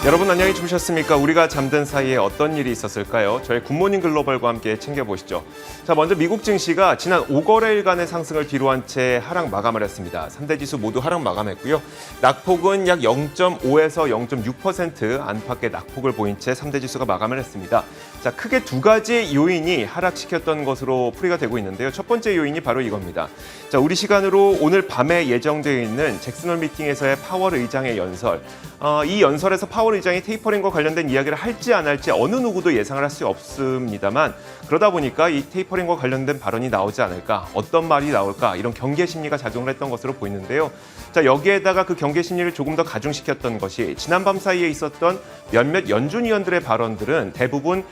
여러분 안녕히 주무셨습니까? 우리가 잠든 사이에 어떤 일이 있었을까요? 저희 굿모닝 글로벌과 함께 챙겨보시죠. 자, 먼저 미국 증시가 지난 5거래일간의 상승을 뒤로한 채 하락 마감을 했습니다. 3대 지수 모두 하락 마감했고요. 낙폭은 약 0.5에서 0.6% 안팎의 낙폭을 보인 채 3대 지수가 마감을 했습니다. 자, 크게 두 가지 요인이 하락시켰던 것으로 풀이가 되고 있는데요. 첫 번째 요인이 바로 이겁니다. 자, 우리 시간으로 오늘 밤에 예정되어 있는 잭슨홀 미팅에서의 파월 의장의 연설. 이 연설에서 파월 의장이 테이퍼링과 관련된 이야기를 할지 안 할지 어느 누구도 예상을 할 수 없습니다만 그러다 보니까 이 테이퍼링과 관련된 발언이 나오지 않을까, 어떤 말이 나올까 이런 경계 심리가 작용을 했던 것으로 보이는데요. 자, 여기에다가 그 경계 심리를 조금 더 가중시켰던 것이 지난밤 사이에 있었던 몇몇 연준 위원들의 발언들은 대부분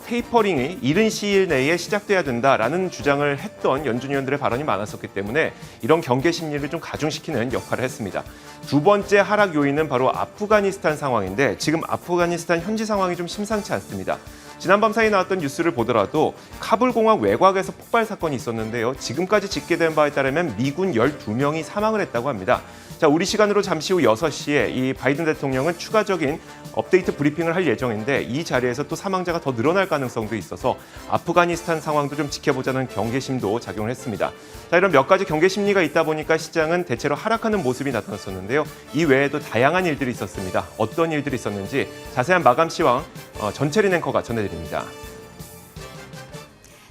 테이퍼링이 이른 시일 내에 시작돼야 된다라는 주장을 했던 연준 위원들의 발언이 많았었기 때문에 이런 경계 심리를 좀 가중시키는 역할을 했습니다. 두 번째 하락 요인은 바로 아프가니스탄 상황인데 지금 아프가니스탄 현지 상황이 좀 심상치 않습니다. 지난밤 사이 나왔던 뉴스를 보더라도 카불 공항 외곽에서 폭발 사건이 있었는데요. 지금까지 집계된 바에 따르면 미군 12명이 사망을 했다고 합니다. 자, 우리 시간으로 잠시 후 6시에 이 바이든 대통령은 추가적인 업데이트 브리핑을 할 예정인데 이 자리에서 또 사망자가 더 늘어날 가능성도 있어서 아프가니스탄 상황도 좀 지켜보자는 경계심도 작용을 했습니다. 자, 이런 몇 가지 경계 심리가 있다 보니까 시장은 대체로 하락하는 모습이 나타났었는데요. 이 외에도 다양한 일들이 있었습니다. 어떤 일들이 있었는지 자세한 마감 시황 전채린 앵커가 전해드립니다.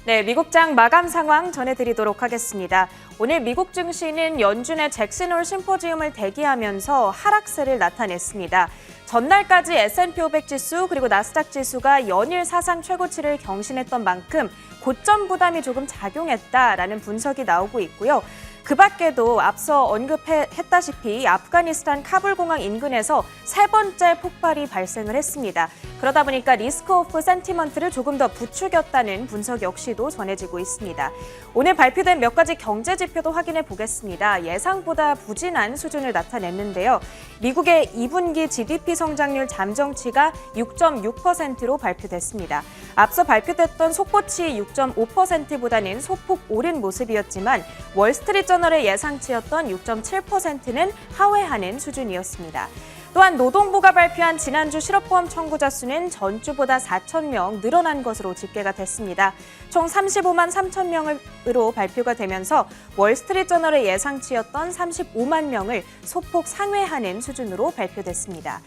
네, 미국장 마감 상황 전해드리도록 하겠습니다. 오늘 미국 증시는 연준의 잭슨홀 심포지움을 대기하면서 하락세를 나타냈습니다. 전날까지 S&P 500 지수 그리고 나스닥 지수가 연일 사상 최고치를 경신했던 만큼 고점 부담이 조금 작용했다라는 분석이 나오고 있고요. 그 밖에도 앞서 언급했다시피 아프가니스탄 카불 공항 인근에서 세 번째 폭발이 발생을 했습니다. 그러다 보니까 리스크 오프 센티먼트를 조금 더 부추겼다는 분석 역시도 전해지고 있습니다. 오늘 발표된 몇 가지 경제 지표도 확인해 보겠습니다. 예상보다 부진한 수준을 나타냈는데요. 미국의 2분기 GDP 성장률 잠정치가 6.6%로 발표됐습니다. 앞서 발표됐던 속보치 6.5%보다는 소폭 오른 모습이었지만 월스트리트저널의 예상치였던 6.7%는 하회하는 수준이었습니다. 또한 노동부가 발표한 지난주 실업보험 청구자 수는 전주보다 4,000명 늘어난 것으로 집계가 됐습니다. 총 35만 3천 명으로 발표가 되면서 월스트리트저널의 예상치였던 35만 명을 소폭 상회하는 수준으로 발표됐습니다.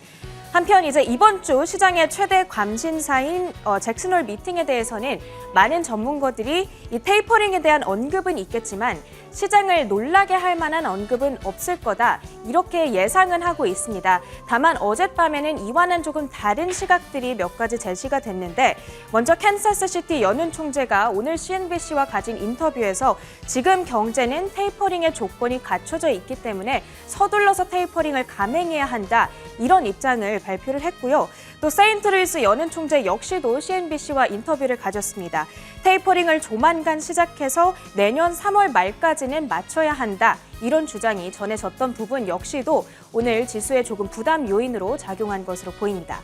한편 이제 이번 주 시장의 최대 관심사인 잭슨홀 미팅에 대해서는 많은 전문가들이 이 테이퍼링에 대한 언급은 있겠지만 시장을 놀라게 할 만한 언급은 없을 거다 이렇게 예상은 하고 있습니다. 다만 어젯밤에는 이와는 조금 다른 시각들이 몇 가지 제시가 됐는데 먼저 캔사스시티 연은 총재가 오늘 CNBC와 가진 인터뷰에서 지금 경제는 테이퍼링의 조건이 갖춰져 있기 때문에 서둘러서 테이퍼링을 감행해야 한다 이런 입장을 발표를 했고요. 또 세인트루이스 연은 총재 역시도 CNBC와 인터뷰를 가졌습니다. 테이퍼링을 조만간 시작해서 내년 3월 말까지는 맞춰야 한다. 이런 주장이 전해졌던 부분 역시도 오늘 지수에 조금 부담 요인으로 작용한 것으로 보입니다.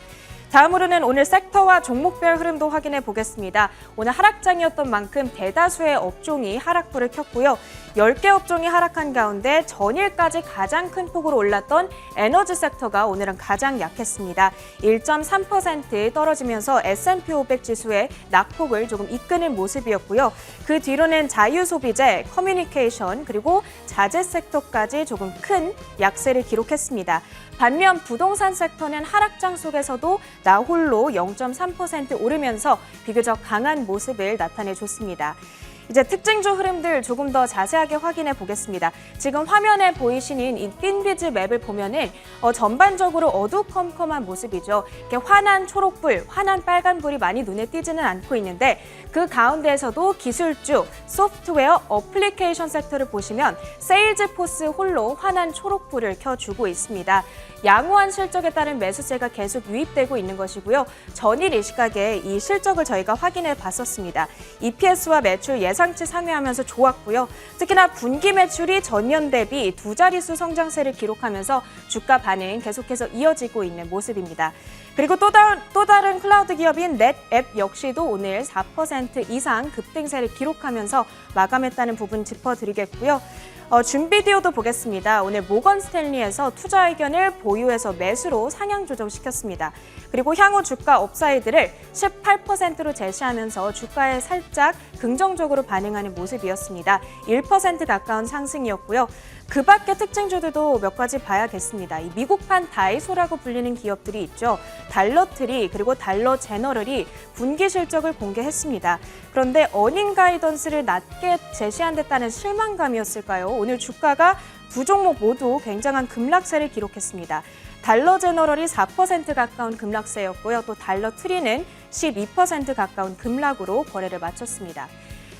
다음으로는 오늘 섹터와 종목별 흐름도 확인해 보겠습니다. 오늘 하락장이었던 만큼 대다수의 업종이 하락불을 켰고요. 10개 업종이 하락한 가운데 전일까지 가장 큰 폭으로 올랐던 에너지 섹터가 오늘은 가장 약했습니다. 1.3% 떨어지면서 S&P 500 지수의 낙폭을 조금 이끄는 모습이었고요. 그 뒤로는 자유소비재, 커뮤니케이션 그리고 자재 섹터까지 조금 큰 약세를 기록했습니다. 반면 부동산 섹터는 하락장 속에서도 나홀로 0.3% 오르면서 비교적 강한 모습을 나타내줬습니다. 이제 특징주 흐름들 조금 더 자세하게 확인해 보겠습니다. 지금 화면에 보이시는 이 핀비즈 맵을 보면은 전반적으로 어두컴컴한 모습이죠. 이렇게 환한 초록불, 환한 빨간불이 많이 눈에 띄지는 않고 있는데 그 가운데에서도 기술주, 소프트웨어, 어플리케이션 섹터를 보시면 세일즈포스 홀로 환한 초록불을 켜주고 있습니다. 양호한 실적에 따른 매수세가 계속 유입되고 있는 것이고요. 전일 이 시각에 이 실적을 저희가 확인해 봤었습니다. EPS와 매출 예상치 상회하면서 좋았고요. 특히나 분기 매출이 전년 대비 두 자릿수 성장세를 기록하면서 주가 반응 계속해서 이어지고 있는 모습입니다. 그리고 또 다른 클라우드 기업인 넷앱 역시도 오늘 4% 이상 급등세를 기록하면서 마감했다는 부분 짚어드리겠고요. 준비디오도 보겠습니다. 오늘 모건 스탠리에서 투자 의견을 보유해서 매수로 상향 조정시켰습니다. 그리고 향후 주가 업사이드를 18%로 제시하면서 주가에 살짝 긍정적으로 반응하는 모습이었습니다. 1% 가까운 상승이었고요. 그 밖의 특징주들도 몇 가지 봐야겠습니다. 이 미국판 다이소라고 불리는 기업들이 있죠. 달러트리 그리고 달러 제너럴이 분기 실적을 공개했습니다. 그런데 어닝 가이던스를 낮게 제시한댔다는 실망감이었을까요? 오늘 주가가 두 종목 모두 굉장한 급락세를 기록했습니다. 달러 제너럴이 4% 가까운 급락세였고요. 또 달러 트리는 12% 가까운 급락으로 거래를 마쳤습니다.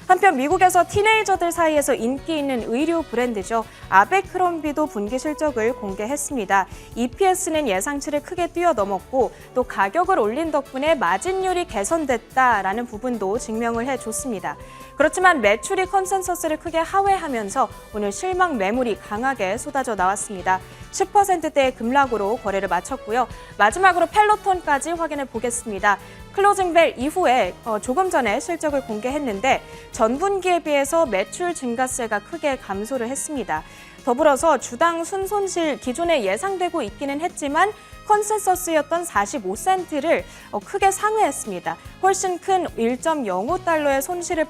한편 미국에서 티네이저들 사이에서 인기 있는 의류 브랜드죠. 아베크롬비도 분기 실적을 공개했습니다. EPS는 예상치를 크게 뛰어넘었고 또 가격을 올린 덕분에 마진율이 개선됐다라는 부분도 증명을 해줬습니다. 그렇지만 매출이 컨센서스를 크게 하회하면서 오늘 실망 매물이 강하게 쏟아져 나왔습니다. 10%대의 급락으로 거래를 마쳤고요. 마지막으로 펠로톤까지 확인해 보겠습니다. 클로징벨 이후에 조금 전에 실적을 공개했는데 전분기에 비해서 매출 증가세가 크게 감소를 했습니다. 더불어서 주당 순손실 기존에 예상되고 있기는 했지만 컨센서스였던 45센트를 크게 상회했습니다. 훨씬 큰 1.05달러의 손실을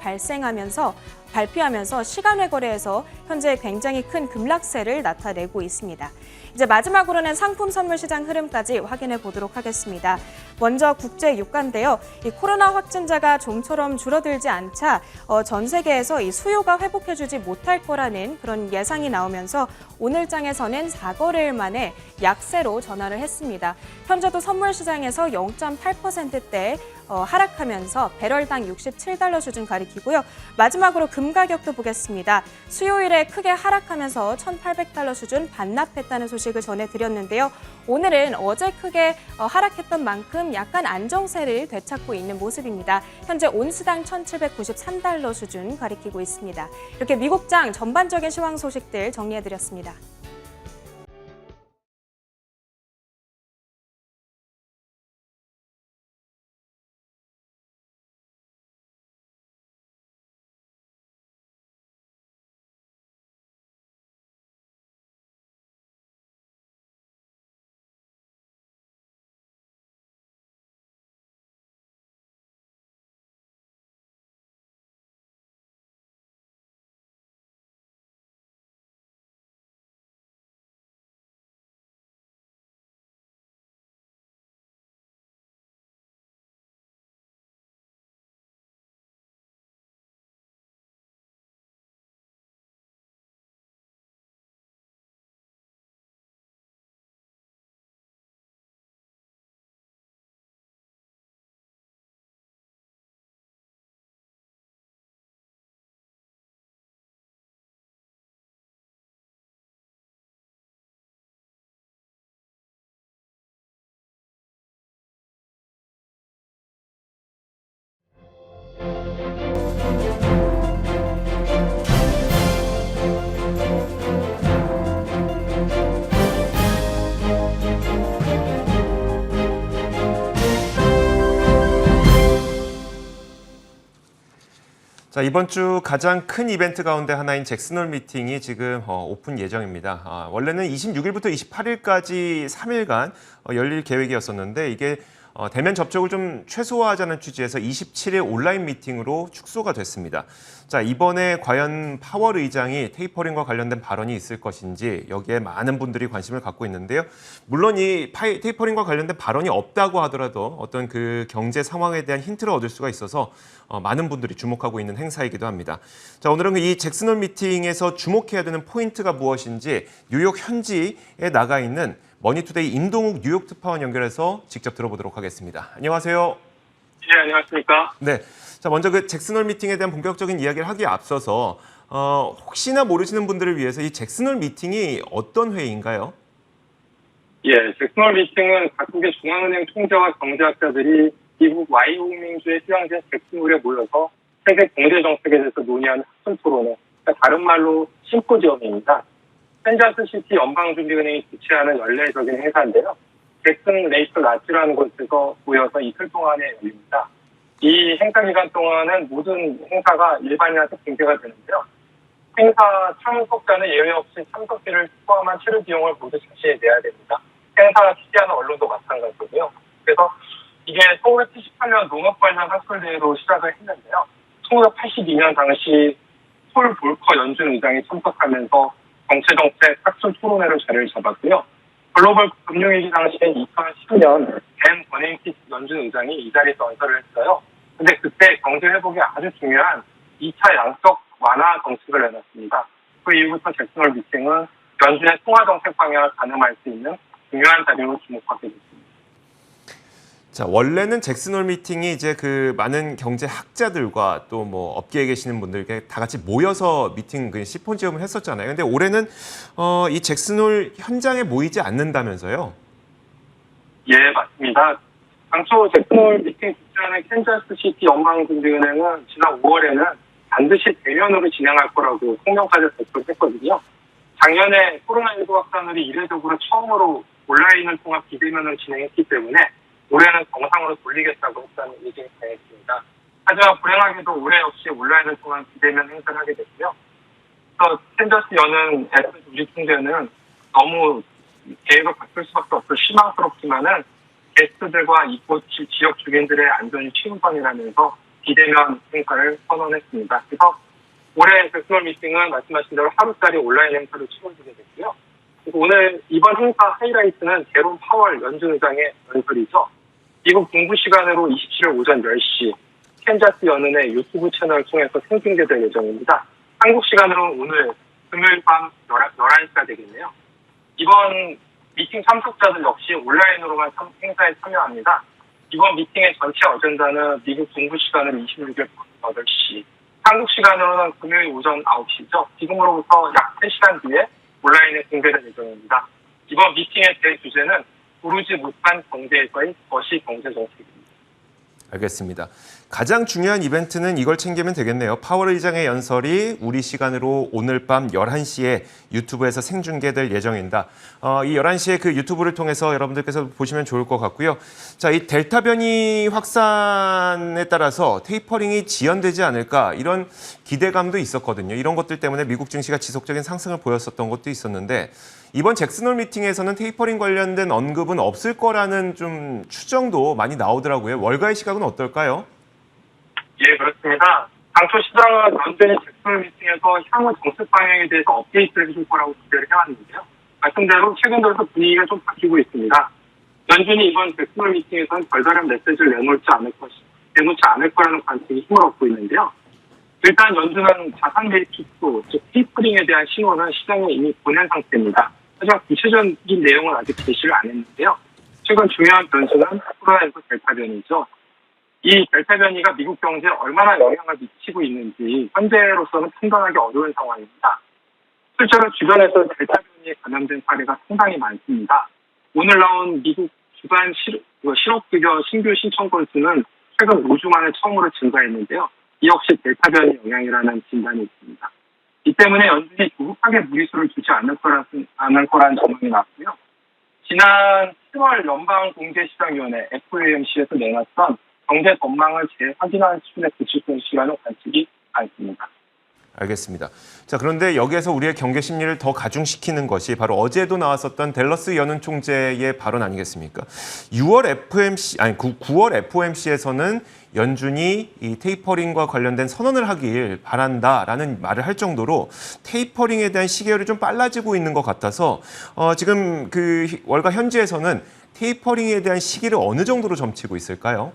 발피하면서 시간외 거래에서 현재 굉장히 큰 급락세를 나타내고 있습니다. 이제 마지막으로는 상품 선물 시장 흐름까지 확인해 보도록 하겠습니다. 먼저 국제 유가인데요. 이 코로나 확진자가 좀처럼 줄어들지 않자 전 세계에서 이 수요가 회복해주지 못할 거라는 그런 예상이 나오면서 오늘 장에서는 4거래일 만에 약세로 전환을 했습니다. 현재도 선물 시장에서 0.8%대 하락하면서 배럴당 67달러 수준 가리키고요. 마지막으로 금 가격도 보겠습니다. 수요일에 크게 하락하면서 1,800달러 수준 반납했다는 소식을 전해드렸는데요. 오늘은 어제 크게 하락했던 만큼 약간 안정세를 되찾고 있는 모습입니다. 현재 온스당 1,793달러 수준 가리키고 있습니다. 이렇게 미국장 전반적인 시황 소식들 정리해드렸습니다. 자, 이번 주 가장 큰 이벤트 가운데 하나인 잭슨홀 미팅이 지금 오픈 예정입니다. 원래는 26일부터 28일까지 3일간 열릴 계획이었었는데 이게 대면 접촉을 좀 최소화하자는 취지에서 27일 온라인 미팅으로 축소가 됐습니다. 자, 이번에 과연 파월 의장이 테이퍼링과 관련된 발언이 있을 것인지 여기에 많은 분들이 관심을 갖고 있는데요. 물론 이 테이퍼링과 관련된 발언이 없다고 하더라도 어떤 그 경제 상황에 대한 힌트를 얻을 수가 있어서 많은 분들이 주목하고 있는 행사이기도 합니다. 자, 오늘은 이 잭슨홀 미팅에서 주목해야 되는 포인트가 무엇인지 뉴욕 현지에 나가 있는 머니투데이 임동욱 뉴욕 특파원 연결해서 직접 들어보도록 하겠습니다. 안녕하세요. 네, 안녕하십니까. 네. 자, 먼저 그 잭슨홀 미팅에 대한 본격적인 이야기를 하기에 앞서서 혹시나 모르시는 분들을 위해서 이 잭슨홀 미팅이 어떤 회의인가요? 예, 잭슨홀 미팅은 각국의 중앙은행 총재와 경제학자들이 미국 와이오밍주의 휴양지 잭슨홀에 모여서 세계 경제 정책에 대해서 논의하는 학술 토론회, 그러니까 다른 말로 심포지엄입니다. 펜자스시티 연방준비은행이 주최하는 연례적인 행사인데요. 잭슨 레이크 라츠라는 곳에서 모여서 이틀 동안에 열립니다. 이 행사 기간 동안은 모든 행사가 일반인한테 공개가 되는데요. 행사 참석자는 예외 없이 참석비를 포함한 치료 비용을 모두 자신이 내야 됩니다. 행사 취재하는 언론도 마찬가지고요. 그래서 이게 1978년 농업 관련 학술대회로 시작을 했는데요. 1982년 당시 폴 볼커 연준 의장이 참석하면서 정체정책 학술 토론회로 자리를 잡았고요. 글로벌 금융위기 당시인 2010년 벤 버냉키 연준 의장이 이 자리에서 연설을 했어요. 근데 그때 경제 회복이 아주 중요한 2차 양적 완화 정책을 내놨습니다. 그 이후부터 잭슨 홀 미팅은 연준의 통화 정책 방향을 가늠할 수 있는 중요한 자리로 주목하게 됐습니다. 자, 원래는 잭슨 홀 미팅이 이제 그 많은 경제 학자들과 또 뭐 업계에 계시는 분들께 다 같이 모여서 미팅 그 심포지엄을 했었잖아요. 근데 올해는 이 잭슨 홀 현장에 모이지 않는다면서요? 예, 맞습니다. 당초 잭슨 홀 미팅 주최하는 캔자스시티 연방금리은행은 지난 5월에는 반드시 대면으로 진행할 거라고 성명까지 발표했거든요. 작년에 코로나19 확산으로 이례적으로 처음으로 온라인을 통한 비대면으로 진행했기 때문에 올해는 정상으로 돌리겠다고 했다는 의견이 강했습니다. 하지만 불행하게도 올해 역시 온라인을 통한 비대면 행사를 하게 됐고요. 그래서 캔자스 여는 애플 조직 총재는 너무 계획을 바꿀 수밖에 없어 실망스럽지만은 게스트들과 이곳 지역 주민들의 안전이 최우선이라면서 비대면 행사를 선언했습니다. 그래서 올해 잭슨 홀 미팅은 말씀하신 대로 하루짜리 온라인 행사로 치러지게 됐고요. 그리고 오늘 이번 행사 하이라이트는 제롬 파월 연준 의장의 연설이죠. 미국 동부 시간으로 27일 오전 10시 캔자스 연은의 유튜브 채널을 통해서 생중계될 예정입니다. 한국 시간으로는 오늘 금요일 밤 11시가 되겠네요. 이번 미팅 참석자들 역시 온라인으로만 행사에 참여합니다. 이번 미팅의 전체 어젠다는 미국 동부 시간으로 26일 밤 8시, 한국 시간으로는 금요일 오전 9시죠. 지금으로부터 약 3시간 뒤에 온라인에 공개될 예정입니다. 이번 미팅의 대주제는 부르지 못한 경제에서의 거시 경제 정책입니다. 알겠습니다. 가장 중요한 이벤트는 이걸 챙기면 되겠네요. 파월 의장의 연설이 우리 시간으로 오늘 밤 11시에 유튜브에서 생중계될 예정입니다. 이 11시에 그 유튜브를 통해서 여러분들께서 보시면 좋을 것 같고요. 자, 이 델타 변이 확산에 따라서 테이퍼링이 지연되지 않을까 이런 기대감도 있었거든요. 이런 것들 때문에 미국 증시가 지속적인 상승을 보였었던 것도 있었는데 이번 잭슨 홀 미팅에서는 테이퍼링 관련된 언급은 없을 거라는 좀 추정도 많이 나오더라고요. 월가의 시각은 어떨까요? 예, 그렇습니다. 당초 시장은 연준이 잭슨 홀 미팅에서 향후 정책 방향에 대해서 업데이트를 해줄 거라고 기대를 해왔는데요. 말씀대로 최근 들어서 분위기가 좀 바뀌고 있습니다. 연준이 이번 잭슨 홀 미팅에서는 별다른 메시지를 내놓지 않을 거라는 관측이 힘을 얻고 있는데요. 일단 연준은 자산 대입 축소, 즉 테이퍼링에 대한 신호는 시장에 이미 보낸 상태입니다. 하지만 구체적인 내용은 아직 제시를 안 했는데요. 최근 중요한 변수는 코로나19 델타 변이죠. 이 델타 변이가 미국 경제에 얼마나 영향을 미치고 있는지 현재로서는 판단하기 어려운 상황입니다. 실제로 주변에서 델타 변이에 감염된 사례가 상당히 많습니다. 오늘 나온 미국 주간 실업급여 신규 신청 건수는 최근 5주 만에 처음으로 증가했는데요. 이 역시 델타 변이 영향이라는 진단이 있습니다. 이 때문에 연준이 조급하게 무리수를 주지 않을 거라는 전망이 나왔고요. 지난 10월 연방공개시장위원회 FOMC에서 내놨던 경제 전망을 재확인하는 수준에 그칠 것이라는 관측이 많습니다. 알겠습니다. 자, 그런데 여기에서 우리의 경계 심리를 더 가중시키는 것이 바로 어제도 나왔었던 댈러스 연은 총재의 발언 아니겠습니까? 9월 FOMC에서는 연준이 이 테이퍼링과 관련된 선언을 하길 바란다라는 말을 할 정도로 테이퍼링에 대한 시계열이 좀 빨라지고 있는 것 같아서 지금 그 월가 현지에서는 테이퍼링에 대한 시기를 어느 정도로 점치고 있을까요?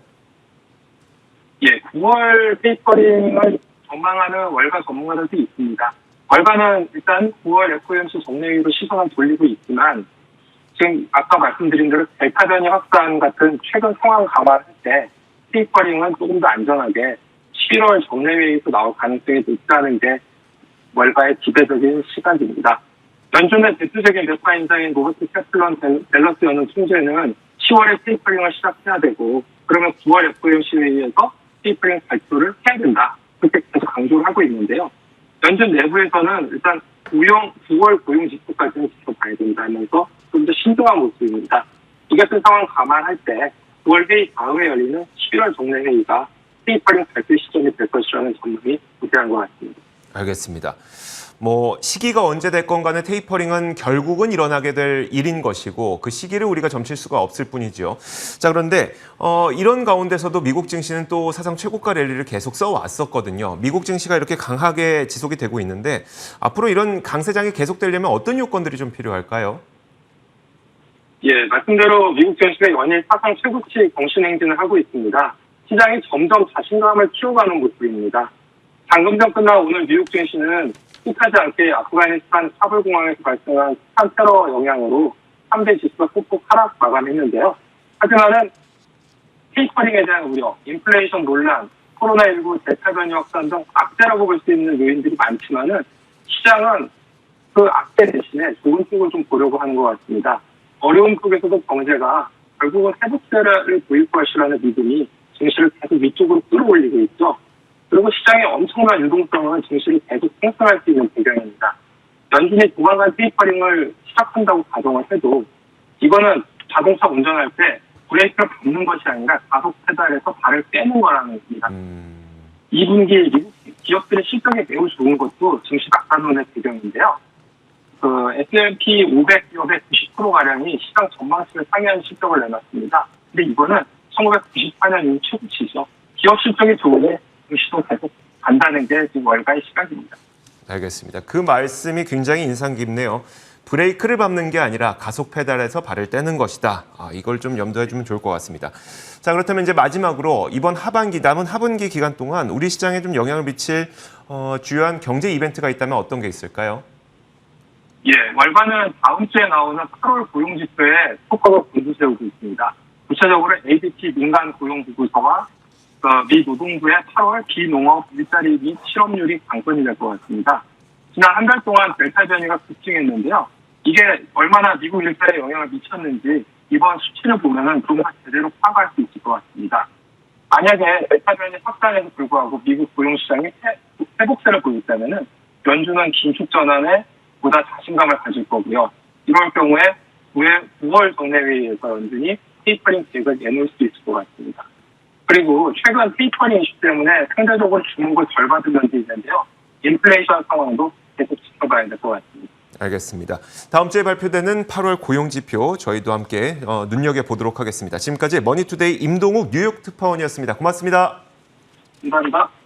예, 9월 테이퍼링을 전망하는 월가 전문가들도 있습니다. 월가는 일단 9월 FOMC 정례위로 시선을 돌리고 있지만 지금 아까 말씀드린 대로 델타 변이 확산 같은 최근 상황을 감안할 때 테이퍼링은 조금 더 안전하게 11월 정례회의에서 나올 가능성이 높다는 게 월가의 기대적인 시각입니다. 연준의 대표적인 매파 인사인 로버트 캐플런 댈러스 연은 총재는 10월에 테이퍼링을 시작해야 되고 그러면 9월 FOMC 회의에서 테이퍼링 발표를 해야 된다. 그렇게 계속 강조를 하고 있는데요. 연준 내부에서는 일단 9월 고용 지표까지는 지켜봐야 된다면서 좀 더 신중한 모습입니다. 이 같은 상황을 감안할 때 9월 회의 다음에 열리는 11월 정례 회의가 테이퍼링 발표 시점이 될 것이라는 전망이 우세한 것 같습니다. 알겠습니다. 뭐 시기가 언제 됐건 간에 테이퍼링은 결국은 일어나게 될 일인 것이고 그 시기를 우리가 점칠 수가 없을 뿐이죠. 자, 그런데 이런 가운데서도 미국 증시는 또 사상 최고가 랠리를 계속 써왔었거든요. 미국 증시가 이렇게 강하게 지속이 되고 있는데 앞으로 이런 강세장이 계속되려면 어떤 요건들이 좀 필요할까요? 예, 말씀대로 미국 증시가 연일 사상 최고치 경신 행진을 하고 있습니다. 시장이 점점 자신감을 키워가는 모습입니다. 방금 전 끝난 오늘 미국 증시는 뜻하지 않게 아프가니스탄 카불 공항에서 발생한 스탄 테러 영향으로 3대 지수가 폭폭 하락 마감했는데요. 하지만은 테이퍼링에 대한 우려, 인플레이션 논란, 코로나19 델타 변이 확산 등 악재라고 볼 수 있는 요인들이 많지만은 시장은 그 악재 대신에 좋은 쪽을 좀 보려고 하는 것 같습니다. 어려운 속에서도 경제가 결국은 회복세를 보일 것이라는 믿음이 증시를 계속 위쪽으로 끌어올리고 있죠. 그리고 시장의 엄청난 유동성은 증시를 계속 상승할 수 있는 배경입니다. 연준이 조만간 테이퍼링을 시작한다고 가정을 해도 이거는 자동차 운전할 때 브레이크를 밟는 것이 아니라 가속 페달에서 발을 빼는 거라는 겁니다. 2분기 미국 기업들의 실적이 매우 좋은 것도 증시 낙관론의 배경인데요. 그 S&P 500 기업의 90%가량이 시장 전망치를 상회한 실적을 내놨습니다. 근데 이거는 1994년 이후 최고치죠. 기업 실적이 좋으니 증시도 계속 간다는 게 지금 월가의 시각입니다. 알겠습니다. 그 말씀이 굉장히 인상 깊네요. 브레이크를 밟는 게 아니라 가속 페달에서 발을 떼는 것이다. 이걸 좀 염두에 두면 좋을 것 같습니다. 자, 그렇다면 이제 마지막으로 이번 하반기, 남은 하분기 기간 동안 우리 시장에 좀 영향을 미칠 주요한 경제 이벤트가 있다면 어떤 게 있을까요? 예, 월가는 다음 주에 나오는 8월 고용지표에 효과가 곤두세우고 있습니다. 구체적으로 ADP 민간 고용보고서와 미 노동부의 8월 비농업 일자리 및 실업률이 관건이 될 것 같습니다. 지난 한 달 동안 델타 변이가 급증했는데요. 이게 얼마나 미국 일자리에 영향을 미쳤는지 이번 수치를 보면은 좀 더 제대로 파악할 수 있을 것 같습니다. 만약에 델타 변이 확산에도 불구하고 미국 고용시장이 회복세를 보였다면은 연준은 긴축 전환에 보다 자신감을 가질 거고요. 이럴 경우에 9월 정례회의에서 연준이 테이퍼링 계획을 내놓을 수 있을 것 같습니다. 그리고 최근 테이퍼링 이슈 때문에 상대적으로 주목을 덜 받은 면도 있는데요. 인플레이션 상황도 계속 지켜봐야 될 것 같습니다. 알겠습니다. 다음 주에 발표되는 8월 고용지표 저희도 함께 눈여겨보도록 하겠습니다. 지금까지 머니투데이 임동욱 뉴욕 특파원이었습니다. 고맙습니다. 감사합니다.